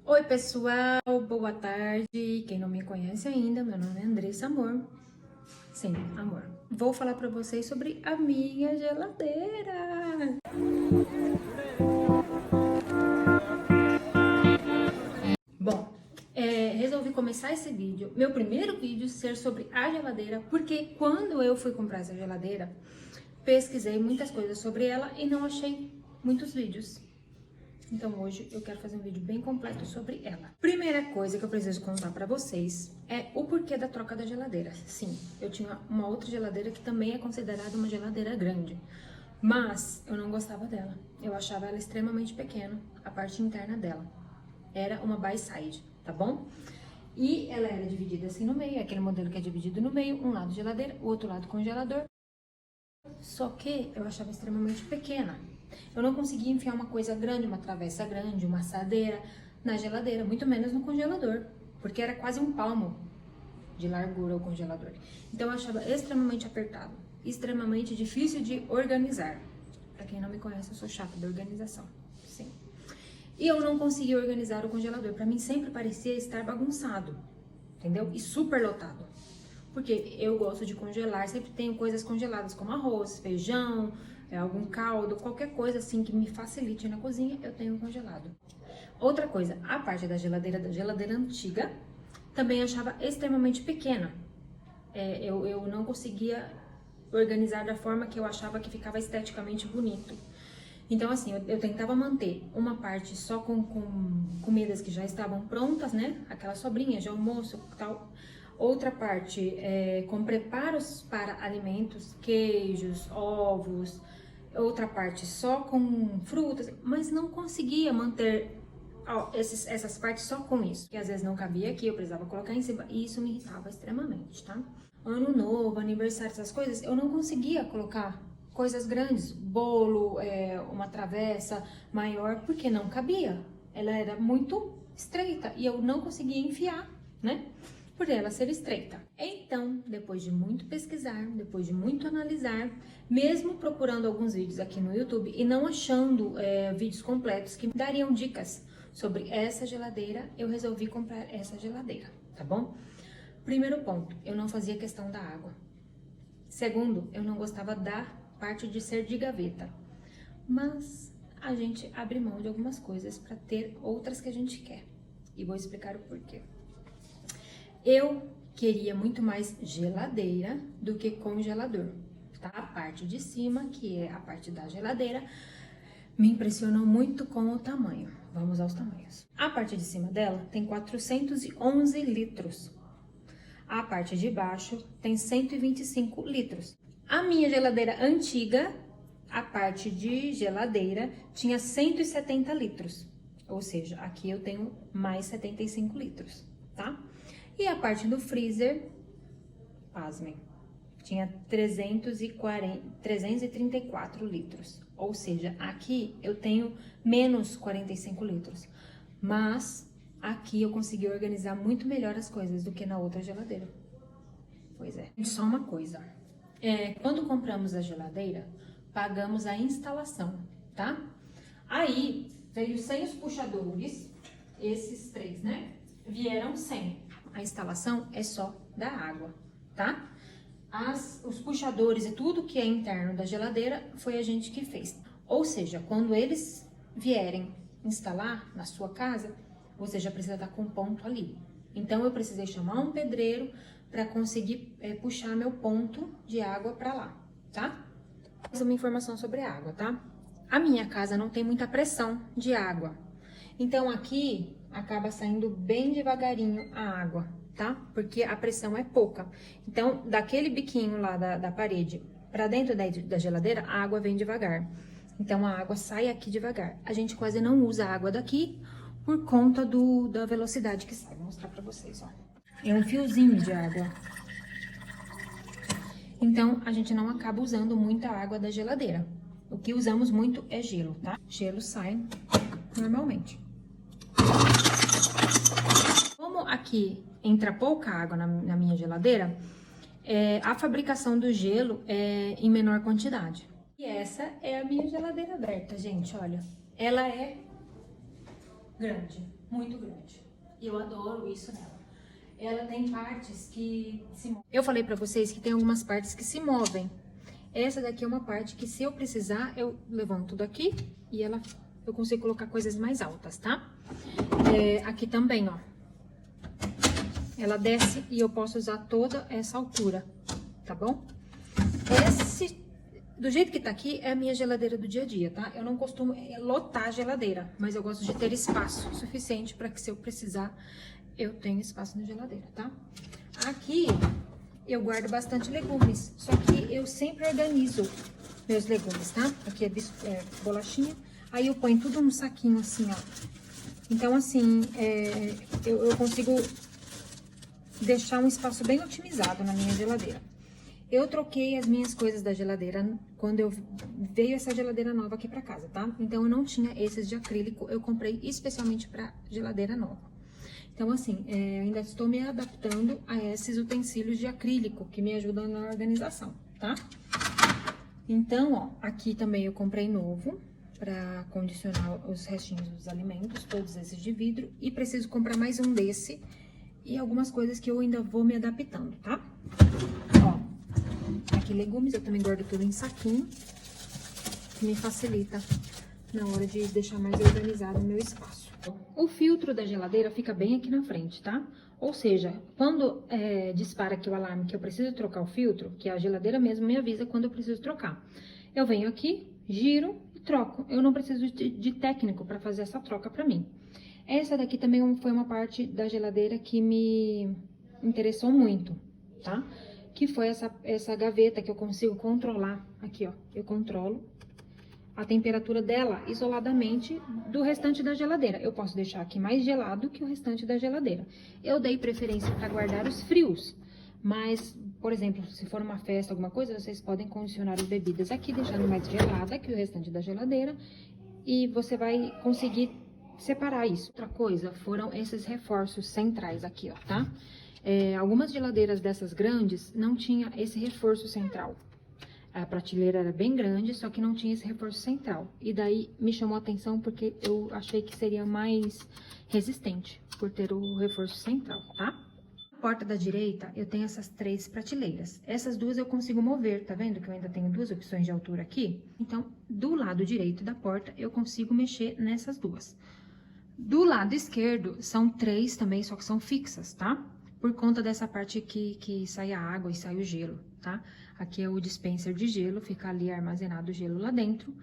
Oi pessoal, boa tarde. Quem não me conhece ainda, meu nome é Andressa Amor. Sim, amor. Vou falar pra vocês sobre a minha geladeira. Bom, resolvi começar esse vídeo, meu primeiro vídeo, ser sobre a geladeira, porque quando eu fui comprar essa geladeira, pesquisei muitas coisas sobre ela e não achei muitos vídeos. Então hoje eu quero fazer um vídeo bem completo sobre ela. Primeira coisa que eu preciso contar pra vocês é o porquê da troca da geladeira. Sim, eu tinha uma outra geladeira que também é considerada uma geladeira grande, mas eu não gostava dela. Eu achava ela extremamente pequena, a parte interna dela. Era uma by-side, tá bom? E ela era dividida assim no meio, aquele modelo que é dividido no meio, um lado geladeira, o outro lado congelador. Só que eu achava extremamente pequena. Eu não conseguia enfiar uma coisa grande, uma travessa grande, uma assadeira na geladeira, muito menos no congelador, porque era quase um palmo de largura o congelador. Então eu achava extremamente apertado, extremamente difícil de organizar. Pra quem não me conhece, eu sou chata da organização, sim. E eu não conseguia organizar o congelador, pra mim sempre parecia estar bagunçado, entendeu? E super lotado. Porque eu gosto de congelar, sempre tenho coisas congeladas como arroz, feijão, algum caldo, qualquer coisa assim que me facilite na cozinha, eu tenho congelado. Outra coisa, a parte da geladeira antiga, também achava extremamente pequena. Eu não conseguia organizar da forma que eu achava que ficava esteticamente bonito. Então, assim, eu tentava manter uma parte só com comidas que já estavam prontas, né? Aquelas sobrinhas de almoço e tal. Outra parte com preparos para alimentos, queijos, ovos. Outra parte só com frutas, mas não conseguia manter essas partes só com isso. Que às vezes não cabia aqui, eu precisava colocar em cima e isso me irritava extremamente, tá? Ano novo, aniversário, essas coisas, eu não conseguia colocar coisas grandes, bolo, uma travessa maior, porque não cabia. Ela era muito estreita e eu não conseguia enfiar, né? Por ela ser estreita. Então, depois de muito pesquisar, depois de muito analisar, mesmo procurando alguns vídeos aqui no YouTube e não achando vídeos completos que me dariam dicas sobre essa geladeira, eu resolvi comprar essa geladeira, tá bom? Primeiro ponto, eu não fazia questão da água. Segundo, eu não gostava da parte de ser de gaveta. Mas a gente abre mão de algumas coisas para ter outras que a gente quer. E vou explicar o porquê. Eu queria muito mais geladeira do que congelador, tá? A parte de cima, que é a parte da geladeira, me impressionou muito com o tamanho. Vamos aos tamanhos. A parte de cima dela tem 411 litros. A parte de baixo tem 125 litros. A minha geladeira antiga, a parte de geladeira, tinha 170 litros. Ou seja, aqui eu tenho mais 75 litros, tá? E a parte do freezer, pasmem, tinha 334 litros. Ou seja, aqui eu tenho menos 45 litros. Mas aqui eu consegui organizar muito melhor as coisas do que na outra geladeira. Pois é. Só uma coisa. Quando compramos a geladeira, pagamos a instalação, tá? Aí veio sem os puxadores, esses três, né? Vieram sem. A instalação é só da água, tá? Os puxadores e tudo que é interno da geladeira foi a gente que fez. Ou seja, quando eles vierem instalar na sua casa, você já precisa estar com um ponto ali. Então eu precisei chamar um pedreiro para conseguir puxar meu ponto de água para lá, tá? Mais uma informação sobre a água, tá? A minha casa não tem muita pressão de água. Então aqui acaba saindo bem devagarinho a água, tá? Porque a pressão é pouca. Então, daquele biquinho lá da parede para dentro da geladeira, a água vem devagar. Então, a água sai aqui devagar. A gente quase não usa a água daqui por conta da velocidade que sai. Vou mostrar pra vocês, ó. É um fiozinho de água. Então, a gente não acaba usando muita água da geladeira. O que usamos muito é gelo, tá? Gelo sai normalmente. Como aqui entra pouca água na minha geladeira, a fabricação do gelo é em menor quantidade. E essa é a minha geladeira aberta, gente, olha. Ela é grande. muito grande. E eu adoro isso nela. Ela tem partes que se movem. Eu falei pra vocês que tem algumas partes que se movem. Essa daqui é uma parte que, se eu precisar, eu levanto tudo aqui e eu consigo colocar coisas mais altas, tá? Aqui também, ó. Ela desce e eu posso usar toda essa altura, tá bom? Do jeito que tá aqui, é a minha geladeira do dia a dia, tá? Eu não costumo lotar a geladeira, mas eu gosto de ter espaço suficiente para que, se eu precisar, eu tenha espaço na geladeira, tá? Aqui eu guardo bastante legumes, só que eu sempre organizo meus legumes, tá? Aqui é bolachinha, aí eu ponho tudo num saquinho assim, ó. Então, assim, eu consigo deixar um espaço bem otimizado na minha geladeira. Eu troquei as minhas coisas da geladeira quando veio essa geladeira nova aqui pra casa, tá? Então, eu não tinha esses de acrílico, eu comprei especialmente pra geladeira nova. Então, assim, ainda estou me adaptando a esses utensílios de acrílico que me ajudam na organização, tá? Então, ó, aqui também eu comprei novo pra condicionar os restinhos dos alimentos, todos esses de vidro. E preciso comprar mais um desse e algumas coisas que eu ainda vou me adaptando, tá? Ó, aqui legumes, eu também guardo tudo em saquinho, que me facilita na hora de deixar mais organizado o meu espaço. O filtro da geladeira fica bem aqui na frente, tá? Ou seja, quando dispara aqui o alarme que eu preciso trocar o filtro, que a geladeira mesmo me avisa quando eu preciso trocar. Eu venho aqui, giro e troco. Eu não preciso de técnico para fazer essa troca para mim. Essa daqui também foi uma parte da geladeira que me interessou muito, tá? Que foi essa gaveta que eu consigo controlar. Aqui, ó, eu controlo a temperatura dela isoladamente do restante da geladeira. Eu posso deixar aqui mais gelado que o restante da geladeira. Eu dei preferência para guardar os frios, mas, por exemplo, se for uma festa, alguma coisa, vocês podem condicionar as bebidas aqui, deixando mais gelada que o restante da geladeira, e você vai conseguir separar isso. Outra coisa foram esses reforços centrais aqui, ó, tá? Algumas geladeiras dessas grandes não tinha esse reforço central. A prateleira era bem grande, só que não tinha esse reforço central. E daí me chamou a atenção porque eu achei que seria mais resistente por ter o reforço central, tá? Na porta da direita, eu tenho essas 3 prateleiras. Essas duas eu consigo mover, tá vendo que eu ainda tenho 2 opções de altura aqui? Então, do lado direito da porta, eu consigo mexer nessas duas. Do lado esquerdo, são 3 também, só que são fixas, tá? Por conta dessa parte que sai a água e sai o gelo, tá? Aqui é o dispenser de gelo, fica ali armazenado o gelo lá dentro,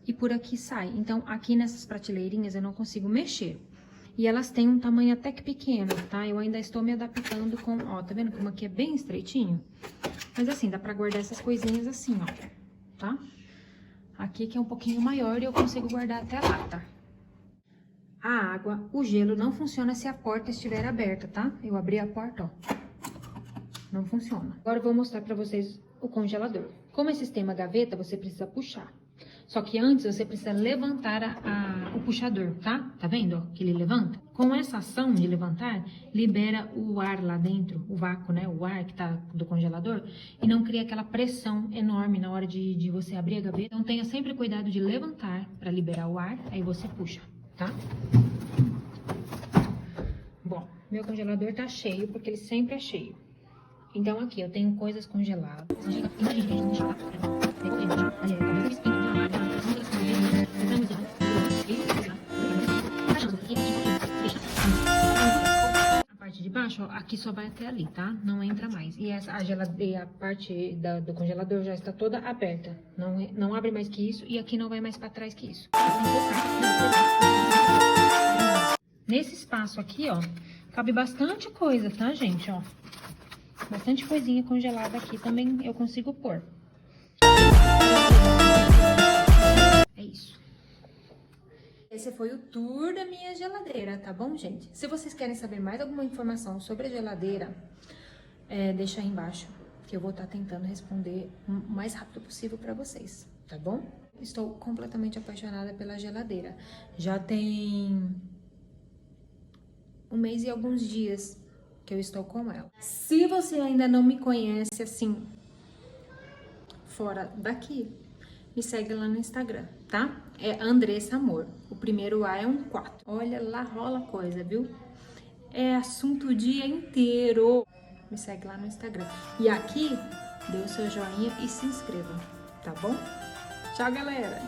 e por aqui sai. Então, aqui nessas prateleirinhas eu não consigo mexer. E elas têm um tamanho até que pequeno, tá? Eu ainda estou me adaptando com... Ó, tá vendo como aqui é bem estreitinho? Mas assim, dá pra guardar essas coisinhas assim, ó, tá? Aqui que é um pouquinho maior e eu consigo guardar até lá, tá? A água, o gelo não funciona se a porta estiver aberta, tá? Eu abri a porta, ó. Não funciona. Agora eu vou mostrar pra vocês o congelador. Como é sistema gaveta, você precisa puxar. Só que antes você precisa levantar o puxador, tá? Tá vendo, ó, que ele levanta? Com essa ação de levantar, libera o ar lá dentro, o vácuo, né? O ar que tá do congelador, e não cria aquela pressão enorme na hora de você abrir a gaveta. Então tenha sempre cuidado de levantar para liberar o ar, aí você puxa, tá? Bom, meu congelador tá cheio, porque ele sempre é cheio. Então, aqui, eu tenho coisas congeladas. A parte de baixo, ó, aqui só vai até ali, tá? Não entra mais. E a geladeira, a parte do congelador já está toda aberta. Não abre mais que isso, e aqui não vai mais para trás que isso. Nesse espaço aqui, ó, cabe bastante coisa, tá, gente? Ó. Bastante coisinha congelada aqui também eu consigo pôr. É isso. Esse foi o tour da minha geladeira, tá bom, gente? Se vocês querem saber mais alguma informação sobre a geladeira, deixa aí embaixo, que eu vou estar tentando responder o mais rápido possível pra vocês, tá bom? Estou completamente apaixonada pela geladeira. Já tem 1 mês e alguns dias que eu estou com ela. Se você ainda não me conhece assim, fora daqui, me segue lá no Instagram, tá? é Andressa Amor. O primeiro A é um 4. Olha lá, rola coisa, viu? É assunto o dia inteiro. Me segue lá no Instagram. E aqui, dê o seu joinha e se inscreva, tá bom? Tchau, galera!